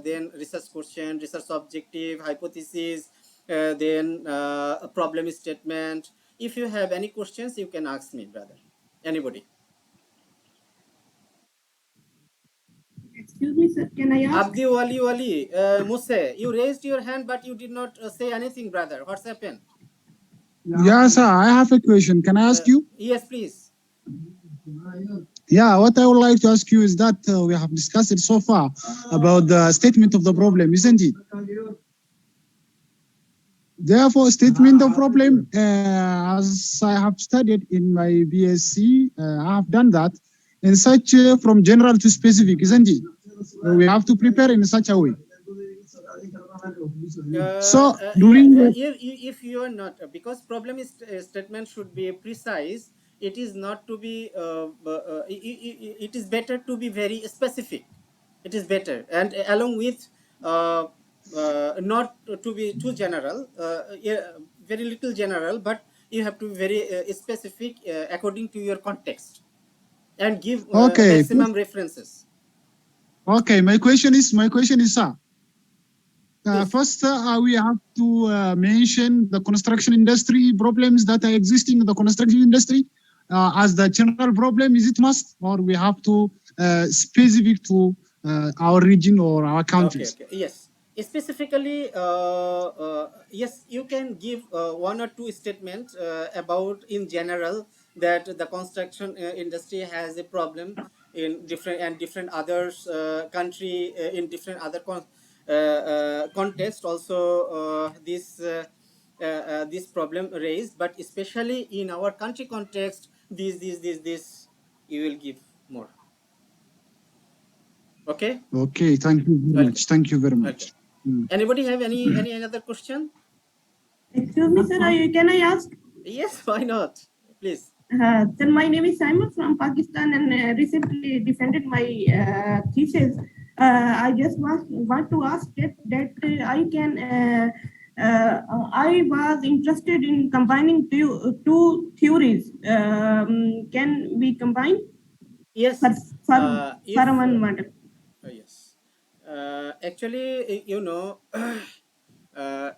then research question, research objective, hypothesis, then a problem statement. If you have any questions, you can ask me, brother. Anybody? Excuse me, sir. Can I ask? Abdi Wali, Muse, you raised your hand, but you did not say anything, brother. What's happened? Yeah, sir, I have a question. Can I ask you? Yes, please. Yeah, what I would like to ask you is that we have discussed it so far about the statement of the problem, isn't it? Therefore, statement of problem, as I have studied in my BSc, I have done that in such from general to specific, isn't it? We have to prepare in such a way. So during if you are not, because problem is statement should be precise, it is not to be it is better to be very specific. It is better, and along with not to be too general, yeah, very little general, but you have to be very specific according to your context, and give maximum references. Okay, my question is, sir. First, we have to mention the construction industry problems that are existing in the construction industry as the general problem. Is it must, or we have to specific to our region or our countries? Okay. Yes. Specifically, yes, you can give one or two statements about in general that the construction industry has a problem in different others country in different other context also this problem raised, but especially in our country context, this you will give more. Okay. Okay. Thank you very much. Thank you very much. Okay. Anybody have any other question? Excuse me, sir. Can I ask? Yes, why not? Please. Sir, my name is Simon from Pakistan, and recently defended my thesis. I just want to ask that I can. I was interested in combining two theories. Can we combine? Yes. For one matter. Yes. Actually, you know,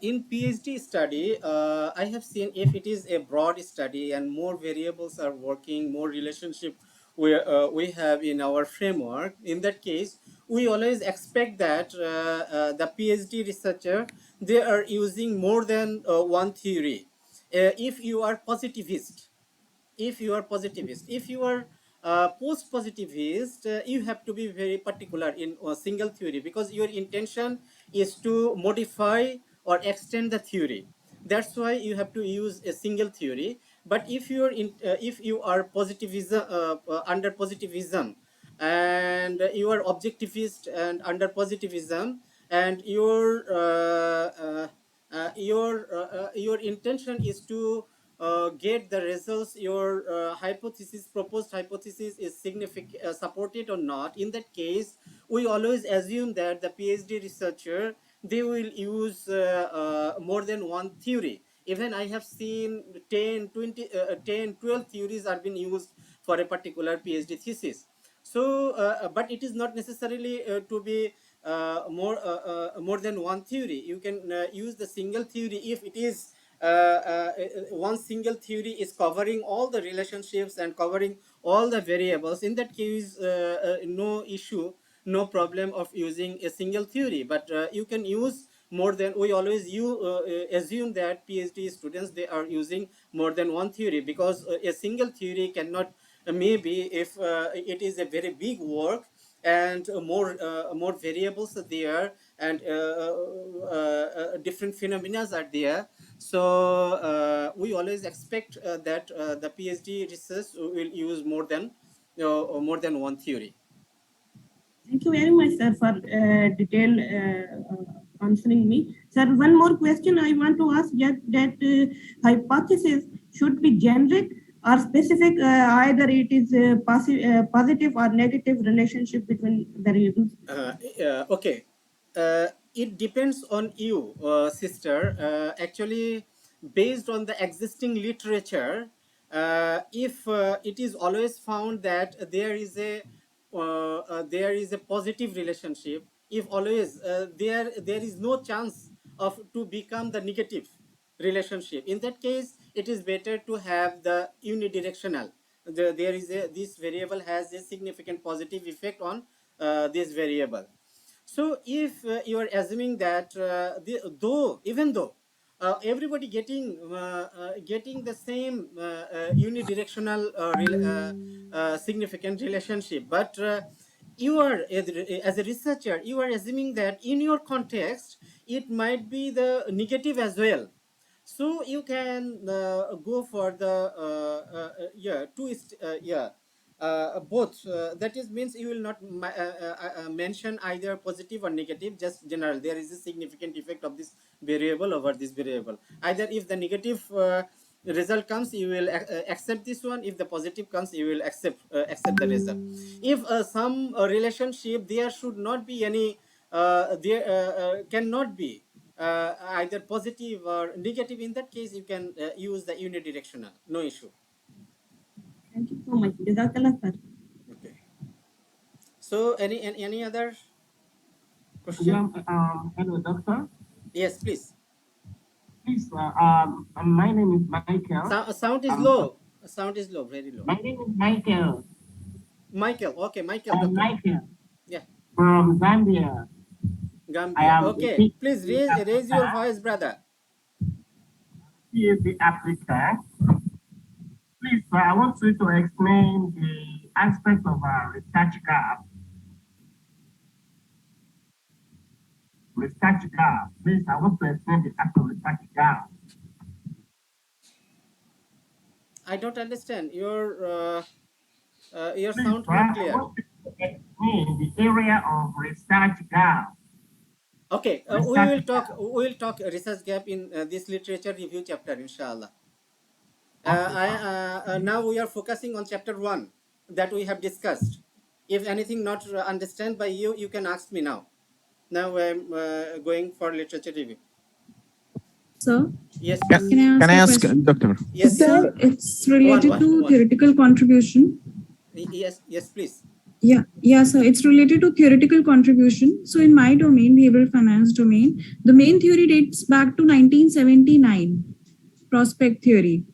in PhD study, I have seen if it is a broad study and more variables are working, more relationship we have in our framework. In that case, we always expect that the PhD researcher, they are using more than one theory. If you are positivist, if you are post-positivist, you have to be very particular in a single theory, because your intention is to modify or extend the theory. That's why you have to use a single theory. But if you are positivism under positivism, and you are objectivist and under positivism, and your intention is to get the results, your proposed hypothesis is significant, supported or not. In that case, we always assume that the PhD researcher, they will use more than one theory. Even I have seen 10 12 theories are being used for a particular PhD thesis. So but it is not necessarily to be more than one theory. You can use the single theory if it is one single theory is covering all the relationships and covering all the variables. In that case, no issue, no problem of using a single theory. But you can use more than, we always assume that PhD students, they are using more than one theory, because a single theory cannot, maybe if it is a very big work and more variables are there, and different phenomena are there. So we always expect that the PhD research will use more than one theory. Thank you very much, sir, for detailed answering me. Sir, one more question I want to ask, that hypothesis should be generic or specific, either it is a positive or negative relationship between variables? Okay. It depends on you, sister. Actually, based on the existing literature, if it is always found that there is a positive relationship, if always there is no chance of to become the negative relationship. In that case, it is better to have the unidirectional. There is this variable has a significant positive effect on this variable. So if you are assuming that though even though everybody getting the same unidirectional significant relationship, but you are as a researcher, you are assuming that in your context it might be the negative as well. So you can go for the yeah both. That is means you will not mention either positive or negative, just general. There is a significant effect of this variable over this variable. Either if the negative result comes, you will accept this one. If the positive comes, you will accept the result. If some relationship, there should not be any there cannot be either positive or negative. In that case, you can use the unidirectional, no issue. Thank you so much. Jazakallah khair. Okay. So any other Yeah, question? hello, doctor. Yes, please. Please, my name is Michael. Sound is low. Sound is low, very low. My name is Michael. Michael. Okay, Michael, I'm doctor. Michael Yeah, from Zambia. I Gambia. am a Okay, please PhD raise your applicant. voice, brother. PhD applicant. Please, I want you to explain the aspect of our research gap. Research gap. Please, I want to explain the aspect of research gap. I don't understand. Your Please, sound not I clear. want you to explain the area of research gap. Okay, Research we gap. will talk research gap in this literature review chapter, inshallah. Okay, fine. Now we are focusing on chapter 1 that we have discussed. If anything not understand by you, you can ask me now. Now I'm going for literature review. Sir, Yes, Can, please. can can I I ask a ask, question? Doctor? Yes, yes. Sir, it's related to One. theoretical contribution. Yes, please. Yeah, sir. It's related to theoretical contribution. So in my domain, behavioral finance domain, the main theory dates back to 1979, prospect theory.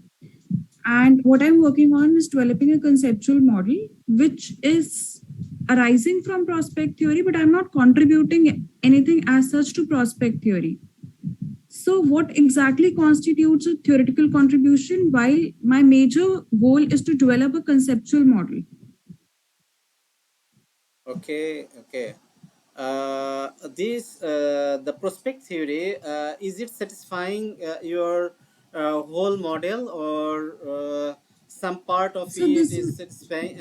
And what I'm working on is developing a conceptual model, which is arising from prospect theory, but I'm not contributing anything as such to prospect theory. So, what exactly constitutes a theoretical contribution? While my major goal is to develop a conceptual model. Okay. This the prospect theory, is it satisfying your whole model, or some part of So, it this is is satisfying?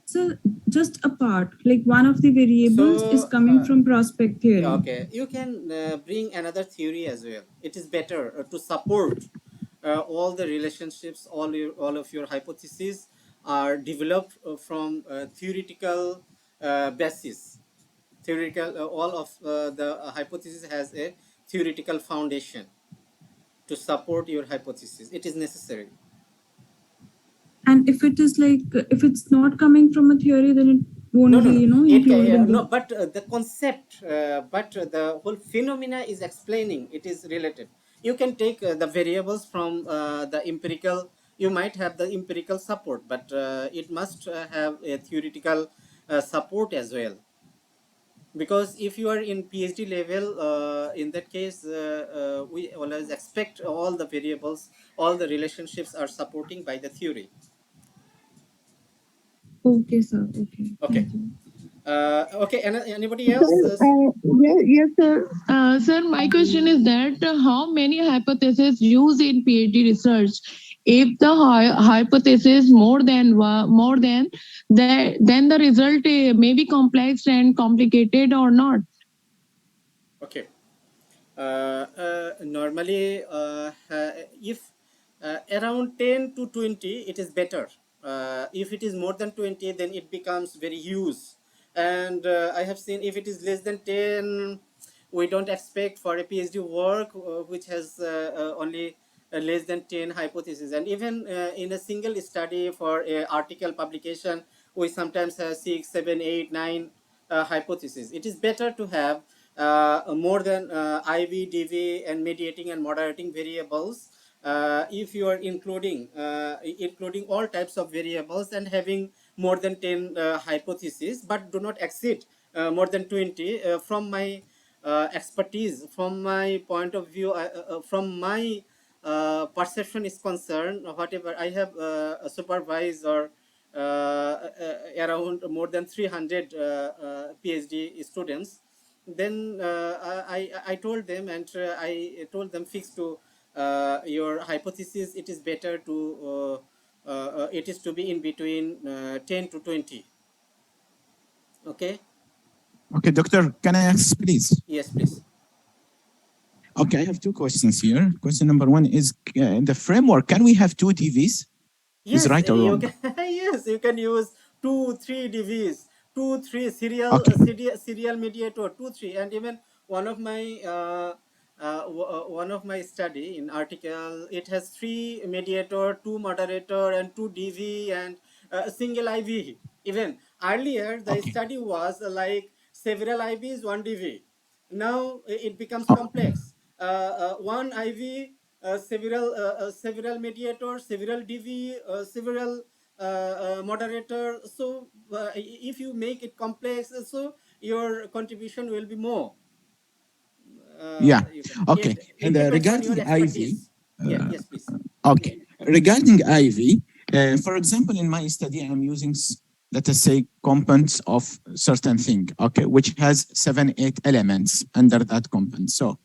so just a part, like one of the variables is So coming from prospect theory. okay, you can bring another theory as well. It is better to support all the relationships. All of your hypotheses are developed from theoretical basis. Theoretical, all of the hypothesis has a theoretical foundation to support your hypothesis. It is necessary. And if it is like, if it's not coming from a theory, then it won't be, included in the. No, but the concept, but the whole phenomena is explaining. It is related. You can take the variables from the empirical. You might have the empirical support, but it must have a theoretical support as well. Because if you are in PhD level, in that case, we always expect all the variables, all the relationships are supporting by the theory. Okay, sir. Okay. Okay. Thank you. Okay. Anybody else? Yes, sir. Sir, my question is that how many hypotheses used in PhD research? If the hypothesis more than that, then the result may be complex and complicated or not. Okay. Normally, if around 10 to 20, it is better. If it is more than 20, then it becomes very huge. And I have seen if it is less than 10, we don't expect for a PhD work which has only less than 10 hypotheses. And even in a single study for a article publication, we sometimes have 6, 7, 8, 9 hypothesis. It is better to have more than IV, DV, and mediating and moderating variables. If you are including all types of variables and having more than 10 hypotheses, but do not exceed more than 20. From my expertise, from my point of view, from my perception is concerned, whatever I have supervised or around more than 300 PhD students, then I told them, and I told them, fix to your hypothesis. It is better to it is to be in between 10 to 20. Okay. Okay, doctor, can I ask, please? Yes, please. Okay, I have two questions here. Question number one is in the framework, can we have two DVs? Yes, Is right or you wrong? can. Yes, you can use 2-3 DVs, 2-3 Okay. serial mediator, 2-3, and even one of my one of my study in article, it has 3 mediator, 2 moderator, and 2 DV, and a single IV. Even earlier, the Okay. study was like several IVs, 1 DV. Now it becomes Oh, complex. One IV, several mediators, several DV, several moderator. So if you make it complex, so your contribution will be more. yeah. You can. Okay. It And depends on your regarding IV, expertise. Yeah. Yes, please. okay. Regarding IV, for example, in my study, I'm using, let us say, components of certain thing, okay, which has 7, 8 elements under that component. So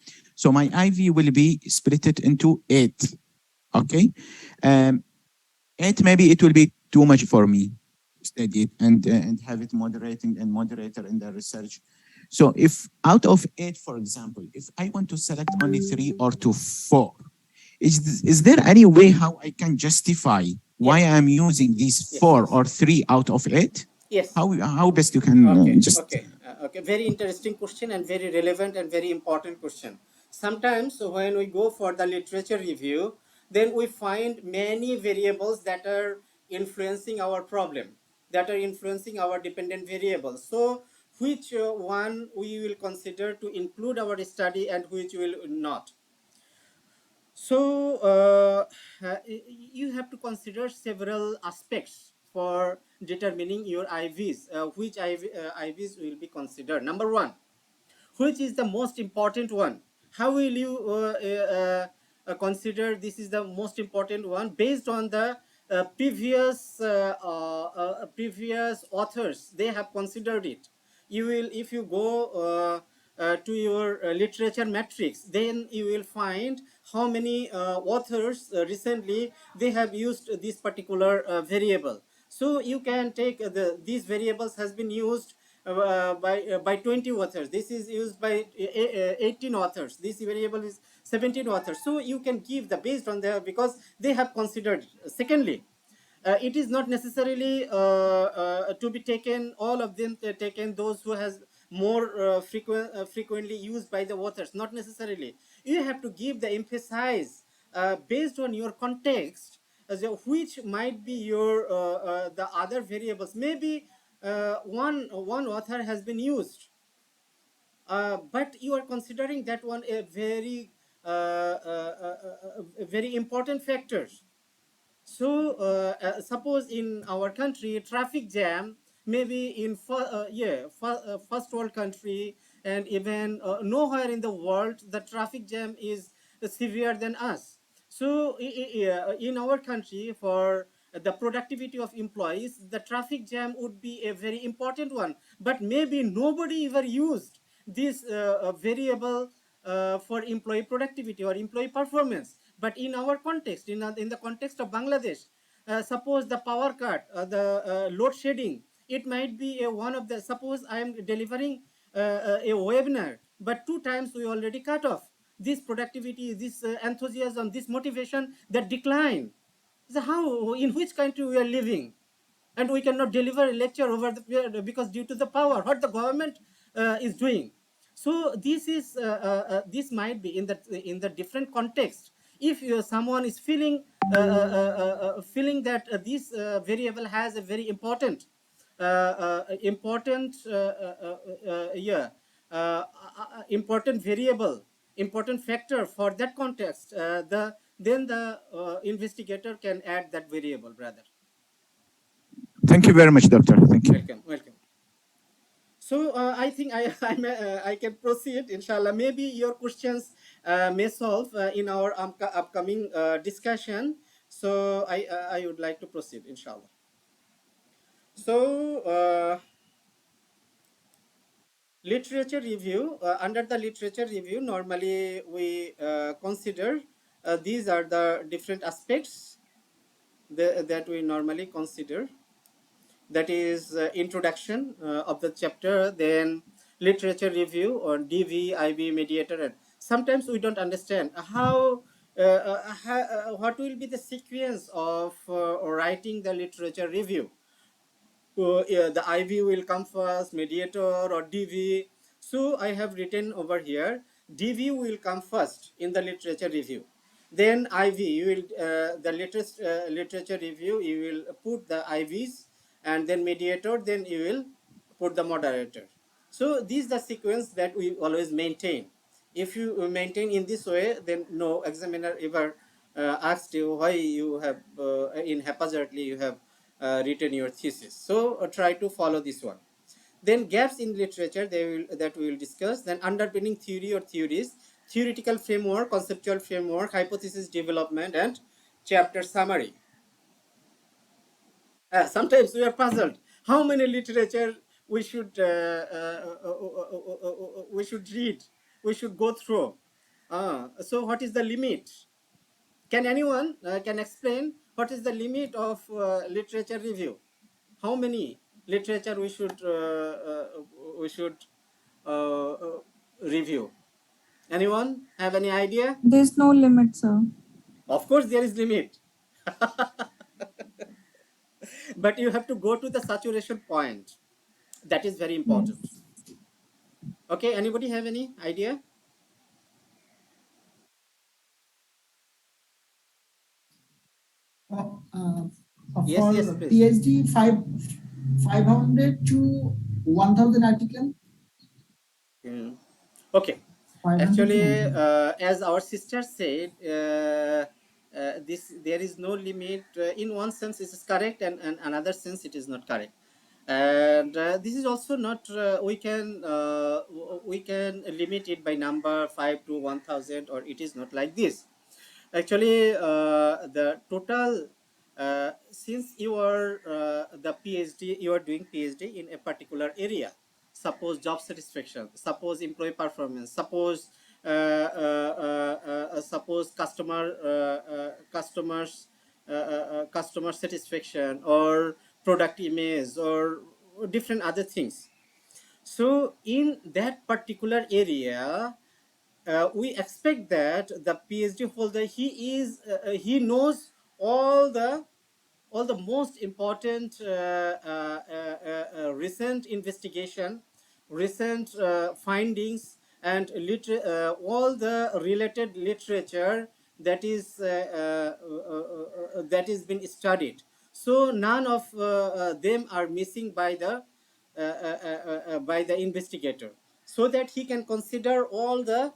my IV will be split it into 8, okay? 8, maybe it will be too much for me to study it and have it moderating and moderator in the research. So if out of 8, for example, if I want to select only 3 or 2, 4, is there any way how I can justify why I'm using these 4 or 3 out of 8? Yes. How best you can Okay. Very interesting question and very relevant and very important question. Sometimes when we go for the literature review, then we find many variables that are influencing our problem, that are influencing our dependent variables. So which one we will consider to include our study and which will not. So you have to consider several aspects for determining your IVs, which IVs will be considered. Number one, which is the most important one? How will you consider this is the most important one? Based on the previous authors, they have considered it. You will, if you go to your literature matrix, then you will find how many authors recently they have used this particular variable. So you can take these variables has been used by 20 authors. This is used by 18 authors. This variable is 17 authors. So you can give the based on the, because they have considered. Secondly, it is not necessarily to be taken all of them taken those who has more frequently used by the authors, not necessarily. You have to give the emphasize based on your context, which might be your the other variables. Maybe one author has been used, but you are considering that one a very important factor. So suppose in our country traffic jam, maybe in first world country, and even nowhere in the world the traffic jam is severe than us. So in our country, for the productivity of employees, the traffic jam would be a very important one, but maybe nobody ever used this variable for employee productivity or employee performance. But in our context, in the context of Bangladesh, suppose the power cut, the load shedding, it might be one of the, suppose I am delivering a webinar, but 2 times we already cut off. This productivity, this enthusiasm, this motivation, that decline. So how, in which country we are living? And we cannot deliver a lecture over the, because due to the power, what the government is doing. So this is this might be in the different context. If someone is feeling feeling that this variable has a very important, important yeah important variable, important factor for that context, then the investigator can add that variable, brother. Thank you very much, doctor. Thank you. Welcome, welcome. So I think I can proceed, inshallah. Maybe your questions may solve in our upcoming discussion. So I would like to proceed, inshallah. So literature review, under the literature review, normally we consider these are the different aspects that we normally consider. That is introduction of the chapter, then literature review or DV, IB, mediator, and sometimes we don't understand what will be the sequence of writing the literature review. Yeah, the IV will come first, mediator or DV. So I have written over here, DV will come first in the literature review. Then IV, you will the latest literature review, you will put the IVs, and then mediator, then you will put the moderator. So this is the sequence that we always maintain. If you maintain in this way, then no examiner ever asked you why you have in haphazardly you have written your thesis. So try to follow this one. Then gaps in literature that we will discuss. Then underpinning theory or theories, theoretical framework, conceptual framework, hypothesis development, and chapter summary. Sometimes we are puzzled. How many literature we should read? We should go through. So what is the limit? Can anyone can explain what is the limit of literature review? How many literature we should uh, uh, review? Anyone have any idea? There's no limit, sir. Of course, there is limit, but you have to go to the saturation point. That is very important. Yes. Okay, anybody have any idea? Yes, For yes, please. PhD, 500 to 1000 article. Okay. 500 Actually, to 1000. as our sister said, there is no limit. In one sense, it is correct, and another sense, it is not correct. And this is also not. We can limit it by number 5 to 1000, or it is not like this. Actually, the total, since you are the PhD, you are doing PhD in a particular area. Suppose job satisfaction, suppose employee performance, suppose customer satisfaction, or product image, or different other things. So in that particular area, we expect that the PhD holder, he knows all the most important recent investigation, recent findings, and all the related literature that is been studied. So none of them are missing by the investigator, so that he can consider all the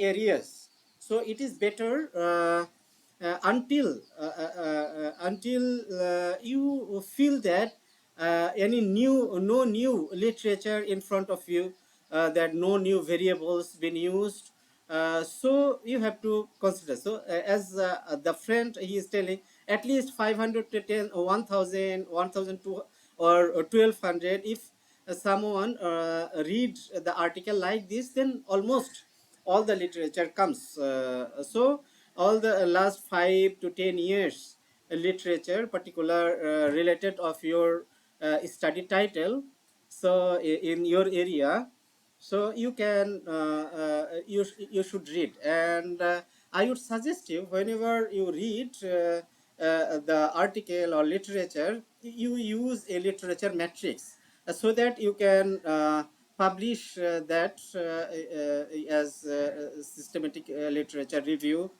areas. So it is better until you feel that no new literature in front of you, that no new variables been used. So you have to consider. So as the friend, he is telling, at least 500 to 10 or 1000, 1002 or 1200. If someone read the article like this, then almost all the literature comes. So all the last 5 to 10 years literature, particular related of your study title, so in your area, so you can you should read. And I would suggest you, whenever you read the article or literature, you use a literature matrix, so that you can publish that as systematic literature review.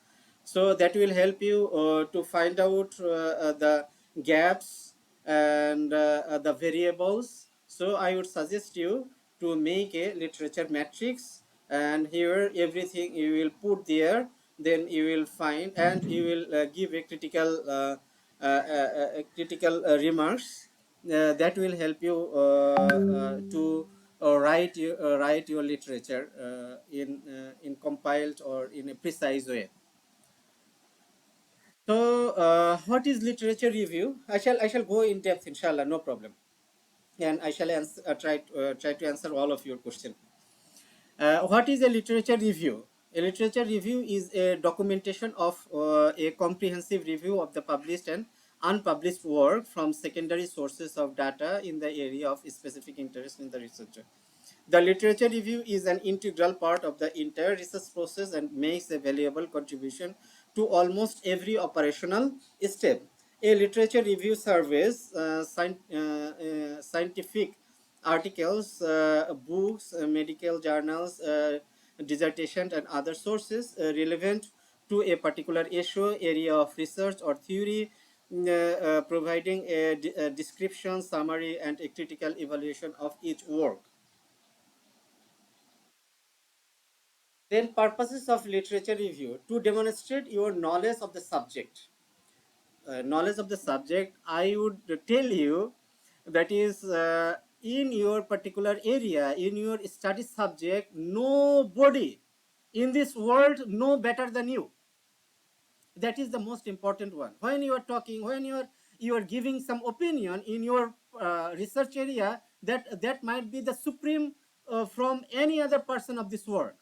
So that will help you to find out the gaps, and the variables. So I would suggest you to make a literature matrix, and here everything you will put there, then you will find, and you will give a critical remarks that will help you to write your literature in compiled or in a precise way. So, what is literature review? I shall go in depth, inshallah, no problem, and I shall try to answer all of your questions. What is a literature review? A literature review is a documentation of a comprehensive review of the published and unpublished work from secondary sources of data in the area of specific interest in the researcher. The literature review is an integral part of the entire research process and makes a valuable contribution to almost every operational step. A literature review surveys scientific articles, books, medical journals, dissertations, and other sources relevant to a particular issue, area of research or theory, providing a description, summary, and a critical evaluation of each work. Then purposes of literature review: to demonstrate your knowledge of the subject. I would tell you that is in your particular area, in your study subject, nobody in this world know better than you. That is the most important one. When you are talking, when you are giving some opinion in your research area, that might be the supreme from any other person of this world.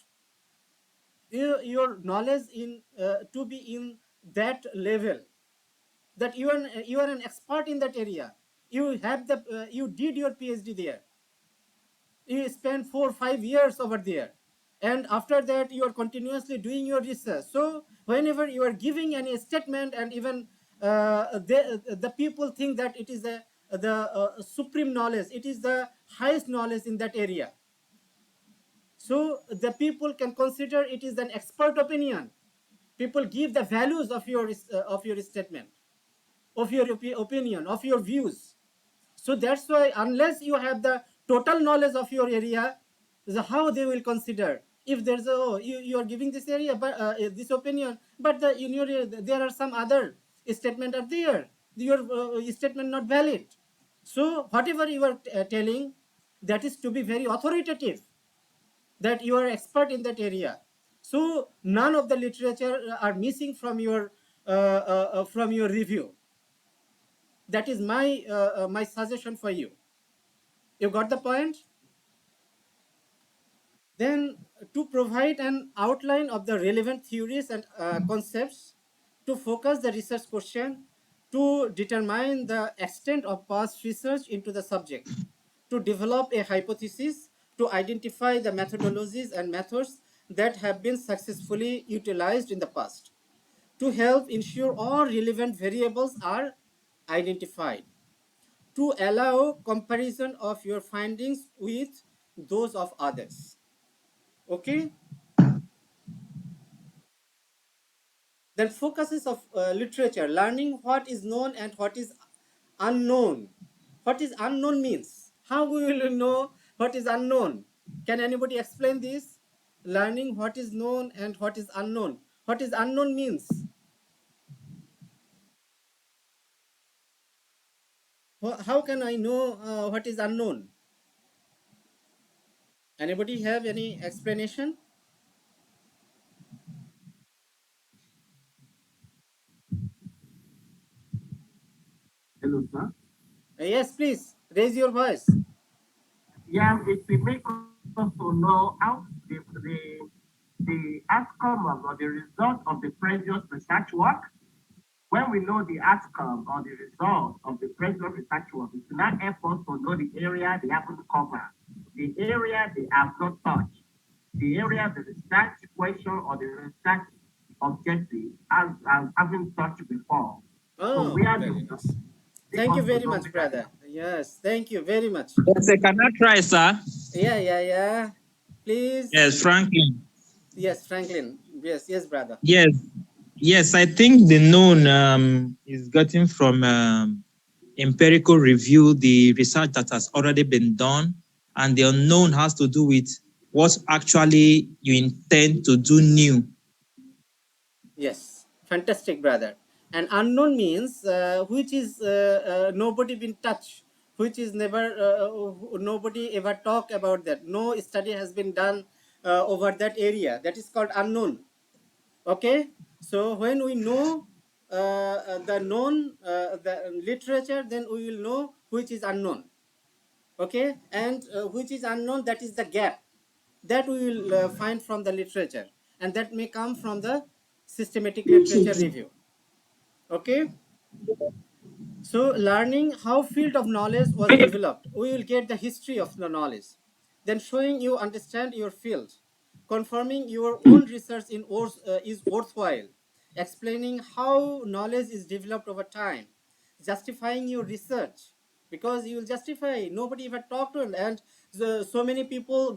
Your knowledge in to be in that level, that you are an expert in that area. You have the you did your PhD there, you spent 4 or 5 years over there, and after that you are continuously doing your research. So whenever you are giving any statement, and even the people think that it is the supreme knowledge, it is the highest knowledge in that area. So the people can consider it is an expert opinion. People give the values of your statement, of your opinion, of your views. So that's why, unless you have the total knowledge of your area, how they will consider if there's you are giving this area, but this opinion, but in your there are some other statement are there, your statement not valid. So whatever you are telling, that is to be very authoritative, that you are expert in that area. So none of the literature are missing from your review. That is my suggestion for you. You got the point? Then, to provide an outline of the relevant theories and concepts, to focus the research question, to determine the extent of past research into the subject, to develop a hypothesis, to identify the methodologies and methods that have been successfully utilized in the past, to help ensure all relevant variables are identified, to allow comparison of your findings with those of others. Okay. Then focuses of literature: learning what is known and what is unknown. What is unknown means? How we will know what is unknown? Can anybody explain this? Learning what is known and what is unknown. What is unknown means? How can I know what is unknown? Anybody have any explanation? Hello, sir. Yes, please raise your voice. Yeah, it will make us to know how the outcome of, or the result of the previous research work. When we know the outcome or the result of the previous research work, it will not help us to know the area they haven't covered, the area they have not touched, the area the research question or the research objective has haven't touched before. So Oh, we are very the nice. Thank you very much, brother. Yes, thank you very much. Yes, I cannot try, sir. Yeah. Please. Yes, Franklin. Yes, Franklin. Yes, brother. Yes, I think the known is gotten from empirical review the research that has already been done, and the unknown has to do with what actually you intend to do new. Yes, fantastic, brother. And unknown means which is nobody been touched, which is never nobody ever talk about that. No study has been done over that area. That is called unknown. Okay, so when we know the known the literature, then we will know which is unknown. Okay, and which is unknown, that is the gap that we will find from the literature, and that may come from the systematic literature review. Okay, so learning how field of knowledge was developed, we will get the history of the knowledge, then showing you understand your field, confirming your own research is worthwhile, explaining how knowledge is developed over time, justifying your research, because you will justify, nobody ever talked to, and so many people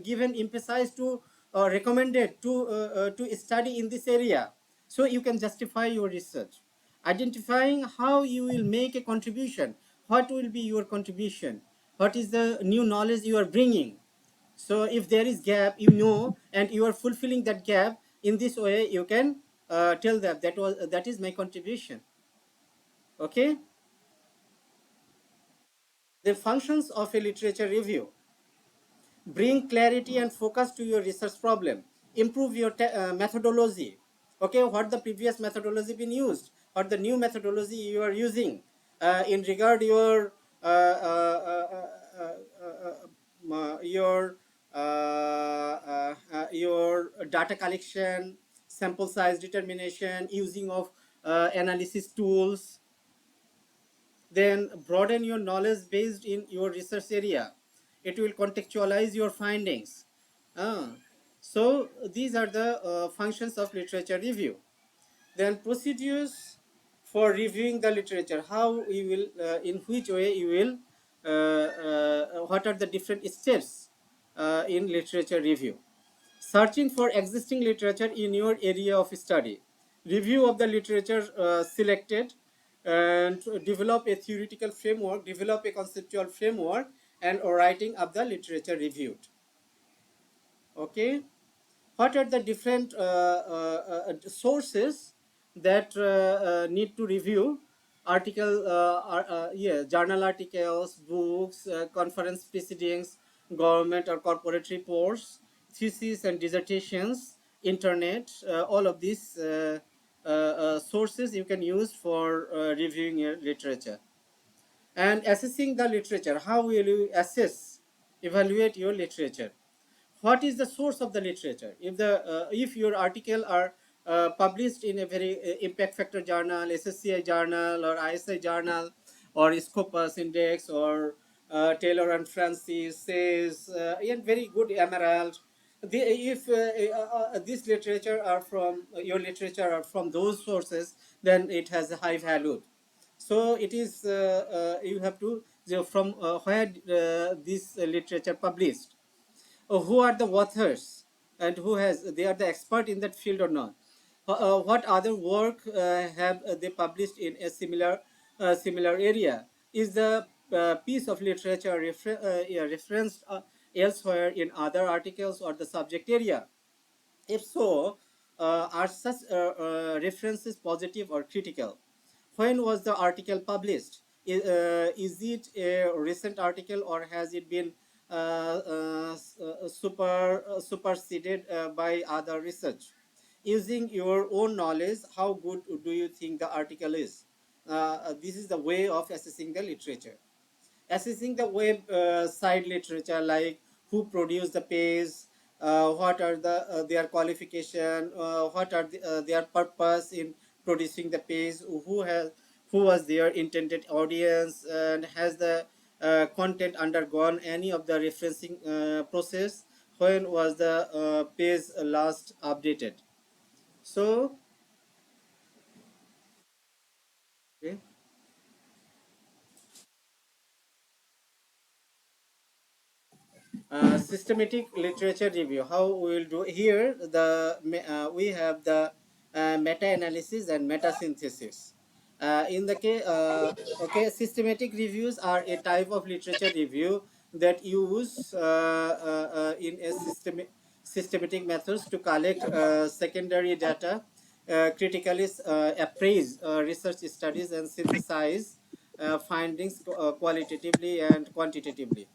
given emphasize to recommended to study in this area, so you can justify your research, identifying how you will make a contribution, what will be your contribution, what is the new knowledge you are bringing. So if there is gap, you know, and you are fulfilling that gap, in this way you can tell them that is my contribution. Okay, the functions of a literature review: bring clarity and focus to your research problem, improve your methodology. Okay, what the previous methodology been used, or the new methodology you are using in regard your your data collection, sample size determination, using of analysis tools. Then broaden your knowledge based in your research area. It will contextualize your findings. Ah, so these are the functions of literature review. Then procedures for reviewing the literature, how you will in which way you will what are the different steps in literature review. Searching for existing literature in your area of study, review of the literature selected, and develop a theoretical framework, develop a conceptual framework, and writing of the literature reviewed. Okay, what are the different sources that need to review? Yeah, journal articles, books, conference proceedings, government or corporate reports, theses and dissertations, internet, all of these sources you can use for reviewing your literature. And assessing the literature, how will you assess, evaluate your literature? What is the source of the literature? If your article are published in a very impact factor journal, SSCI journal, or ISI journal, or Scopus Index, or Taylor and Francis says, and very good Emerald, if this literature are from your literature are from those sources, then it has a high value. So it is you have to from where this literature published, who are the authors, and who has they are the expert in that field or not. What other work have they published in a similar area? Is the piece of literature yeah, referenced elsewhere in other articles or the subject area? If so, are such references positive or critical? When was the article published? Is it a recent article, or has it been superseded by other research? Using your own knowledge, how good do you think the article is? This is the way of assessing the literature. Assessing the web side literature, like who produced the page, what are their qualification, what are their purpose in producing the page, who was their intended audience, and has the content undergone any of the referencing process, when was the page last updated. So okay. Systematic literature review, how we will do here, we have the meta-analysis and meta-synthesis. In the case, okay, systematic reviews are a type of literature review that use in a systematic methods to collect secondary data, critically appraise research studies, and synthesize findings qualitatively and quantitatively.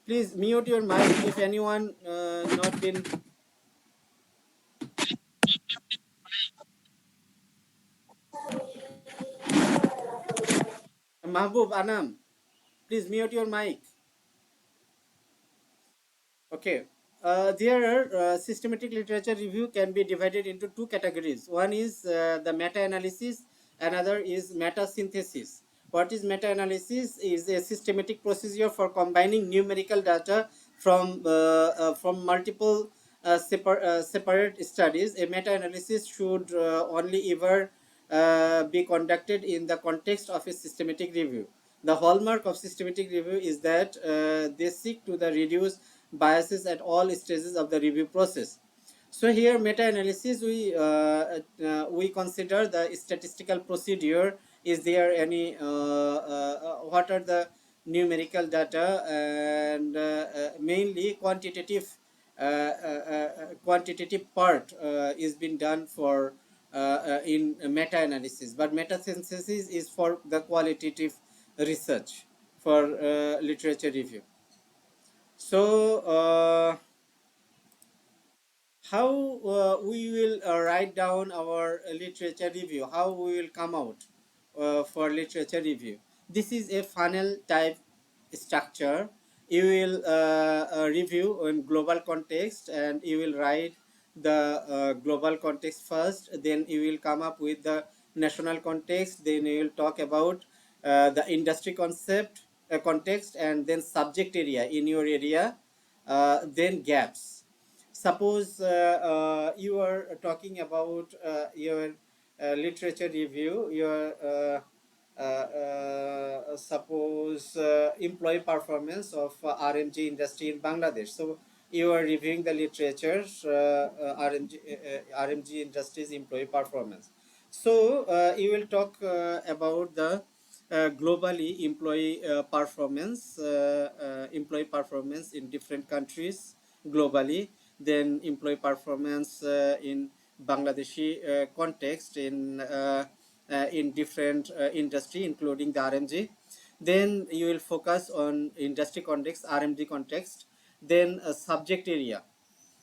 Please mute your mic if anyone not been. Mahbub Anam, please mute your mic. Okay. There are systematic literature review can be divided into two categories. One is the meta-analysis, another is meta-synthesis. What is meta-analysis? Is a systematic procedure for combining numerical data from multiple separate studies. A meta-analysis should only ever be conducted in the context of a systematic review. The hallmark of systematic review is that they seek to reduce biases at all stages of the review process. So here meta-analysis, we consider the statistical procedure. Is there any what are the numerical data, and mainly quantitative part is being done for in meta-analysis, but meta-synthesis is for the qualitative research for literature review. So how we will write down our literature review, how we will come out for literature review. This is a funnel type structure. You will review in global context, and you will write the global context first, then you will come up with the national context, then you will talk about the industry context, and then subject area in your area, then gaps. Suppose you are talking about your literature review, your suppose employee performance of RMG industry in Bangladesh. So you are reviewing the literature RMG industry's employee performance. So you will talk about the globally employee performance in different countries globally, then employee performance in Bangladeshi context in different industry, including the RMG. Then you will focus on industry context, RMG context, then subject area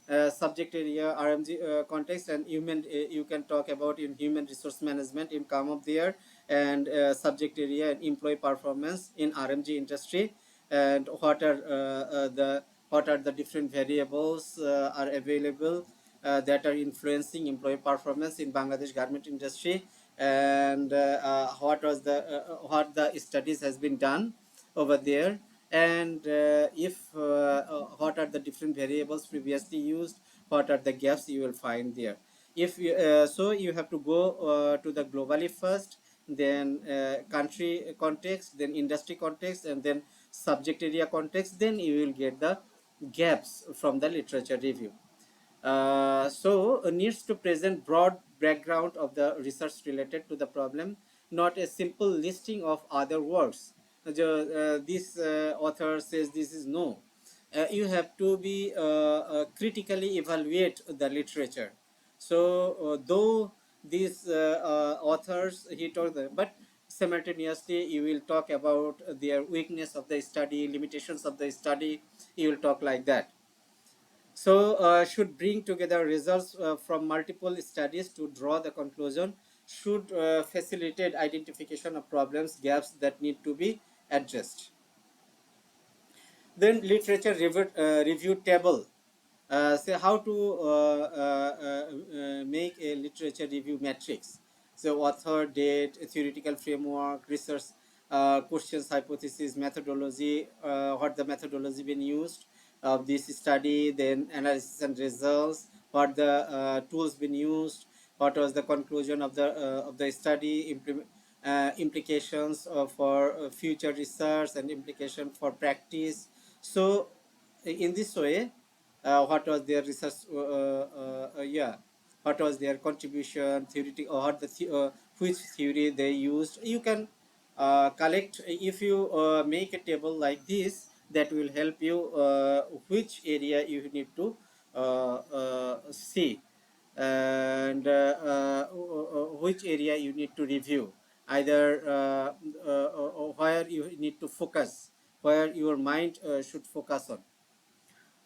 RMG context, and human you can talk about in human resource management in come up there, and subject area and employee performance in RMG industry, and what are the different variables are available that are influencing employee performance in Bangladesh garment industry, and what the studies has been done over there, and if what are the different variables previously used, what are the gaps you will find there. If you, so you have to go to the globally first, then country context, then industry context, and then subject area context, then you will get the gaps from the literature review. So needs to present broad background of the research related to the problem, not a simple listing of other works. This author says this is no. You have to be critically evaluate the literature. So though these authors, he told them, but simultaneously you will talk about their weakness of the study, limitations of the study. You will talk like that. So should bring together results from multiple studies to draw the conclusion, should facilitate identification of problems, gaps that need to be addressed. Then literature review table. Say how to make a literature review matrix. So author, date, theoretical framework, research questions, hypothesis, methodology, what the methodology been used of this study, then analysis and results, what the tools been used, what was the conclusion of the study, implications for future research, and implication for practice. So in this way, what was their research, yeah, what was their contribution, theoretic, or which theory they used. You can collect, if you make a table like this, that will help you which area you need to see, and which area you need to review, either where you need to focus, where your mind should focus on.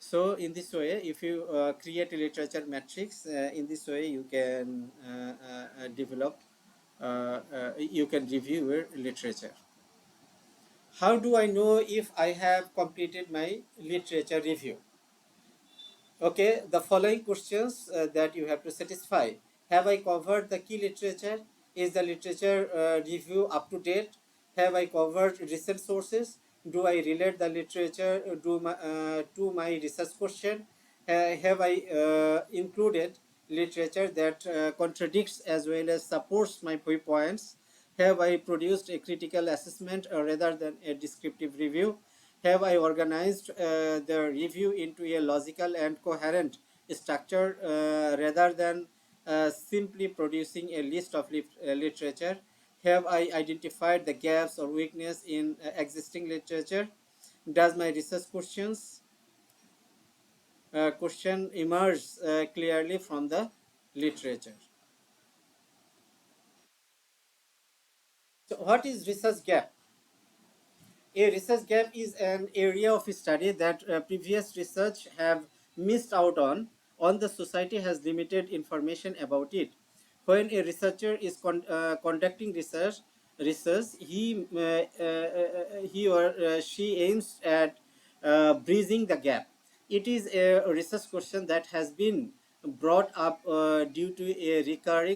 So in this way, if you create a literature matrix, in this way you can develop, you can review your literature. How do I know if I have completed my literature review? Okay, the following questions that you have to satisfy. Have I covered the key literature? Is the literature review up to date? Have I covered recent sources? Do I relate the literature to my research question? Have I included literature that contradicts as well as supports my viewpoints? Have I produced a critical assessment rather than a descriptive review? Have I organized the review into a logical and coherent structure rather than simply producing a list of literature? Have I identified the gaps or weakness in existing literature? Does my research question emerge clearly from the literature? So what is research gap? A research gap is an area of study that previous research have missed out on the society has limited information about it. When a researcher is conducting research, he or she aims at bridging the gap. It is a research question that has been brought up due to a recurring